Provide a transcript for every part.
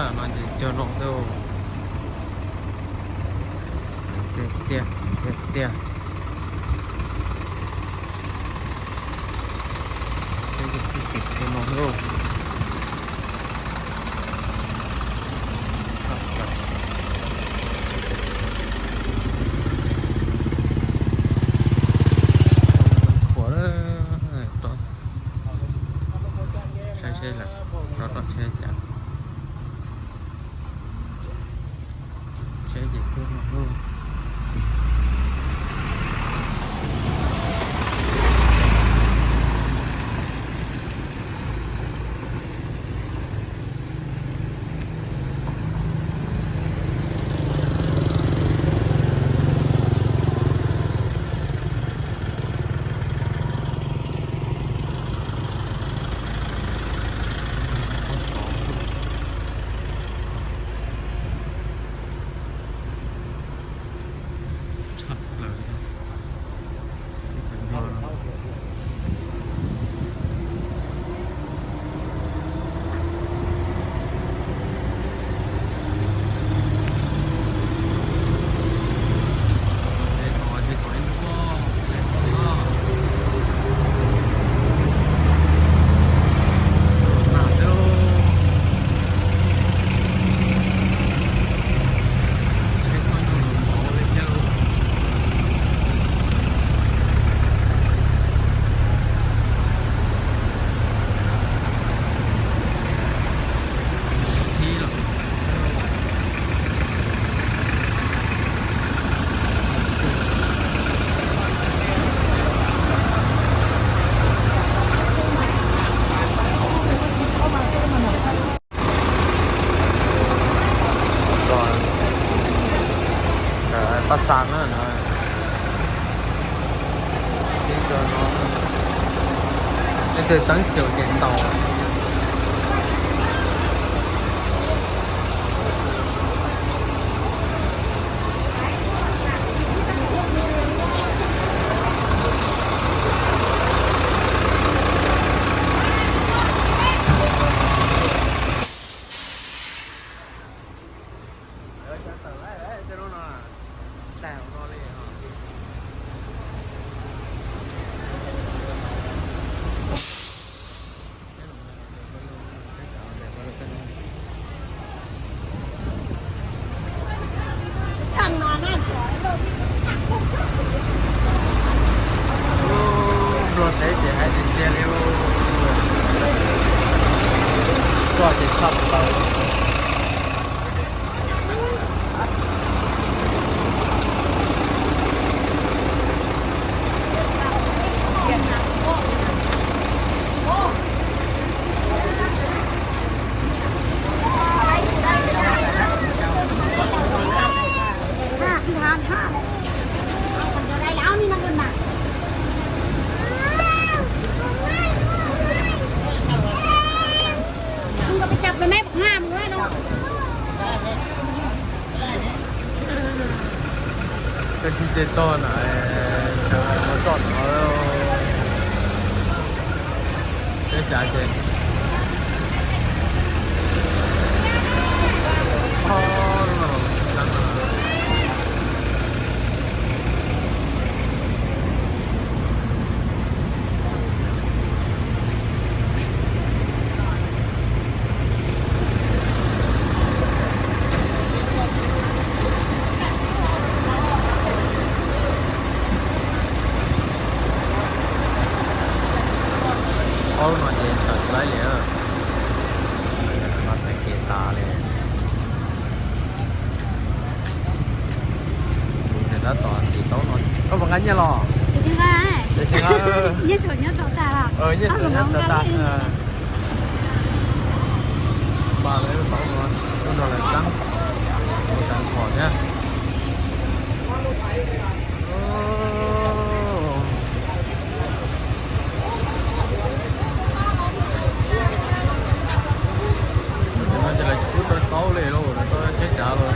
là nó chỉ cho nó đâu tia tia tia tia cái gì kịch cho nó đâu khổ đó to sai là nó sai chặt sai gì cơ mà luôn bắt sáng nữa này bây giờ nó từ sáng chiều đến tàu đấy thì hai đi xe leo qua thì sắp tới cái chi chế to này nó chọn nó cái trả trên nó nhìn thật lấy liền nó phải kia ta liền thì nó toàn thì tốt thôi có bằng anh nha lò để xem ai nhất số nhất tao ta là nhất số nhất tao ta ba lấy tốt luôn nó là trắng màu sáng khỏi nhá tấu liền luôn rồi tôi chết chợ rồi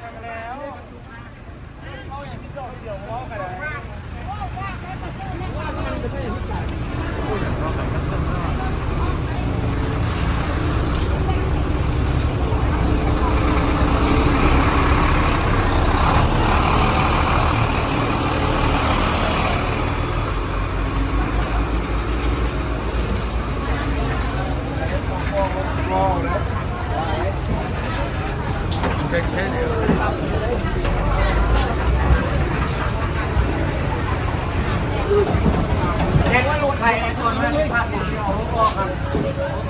แจ้งว่าลูกไทยไอ้คนไม่ได้ผัดเอาลูกก็ครับ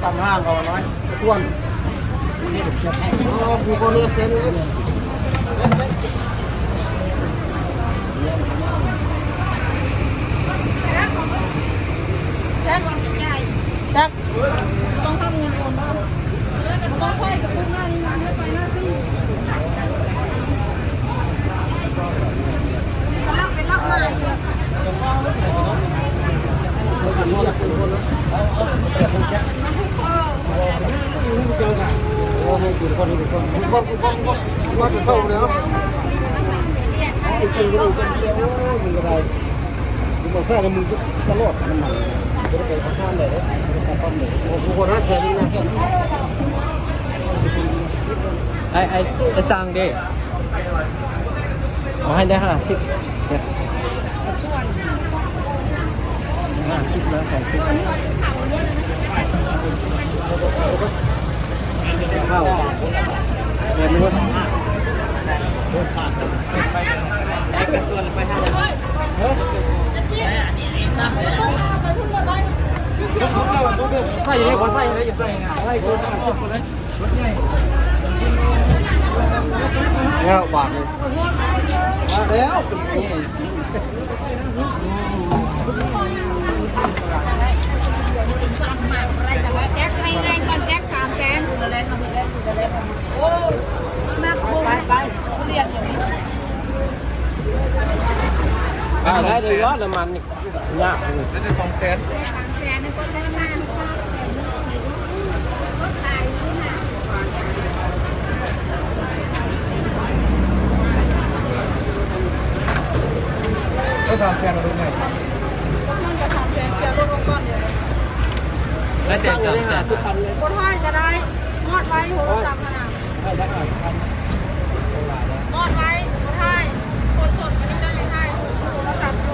ตัดห้างก่อนน้อยทวนโอ้ผู้คนเลือกเส้นเลยแจ็คต้องทำเงินโอนบ้างต้องค่อยกับคุณหน้านี้ไม่ไปหน้าที่ก็เล่าเป็นเล่ามาโอ้โหคนว่าจะเศร้าเลยครับไอ้คนก็ดูกันเดียวมึงอะไรมึงมาแท้กันมึงตลอดมันมันจะได้ไปทำงานเลยทำเลยโอ้โหคนน่าเสียดีนะไอ้สร้างดิเอาให้ได้50เนี่ย50แล้ว2 ข้าวเงินด้วยใส่เลยคนใส่เลยอย่าใส่นะใส่คนเลยเนี่ยบาทเลยแล้ว แจ็คไม่แรงก่อนแจ็ค300,000จะเล่นจะเล่นจะเล่นโอ้แม่ไปเรียนอย่างนี้ได้เลยว่าน้ำมันนี่ยากเลยได้200,000 300,000นี่ก็ได้มากก็ขายนี่นะก็ทำแฟนเราดูไงก็เพิ่งจะ300,000เกี่ยวรถก้อนเดียวแล้วเด็ก300,000คนให้ก็ได้งอดไว้โหจับขนาดงอดไว้คนให้คนสดไม่ได้ยังให้โทรศัพท์โทร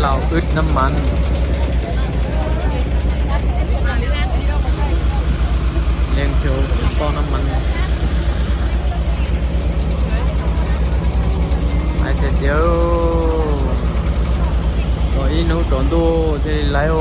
เราอึดน้ำมันเลี้ยงเขียวป้อนน้ำมันไอ้เดียวตัวอีนู้ตัวดูที่ไรโอ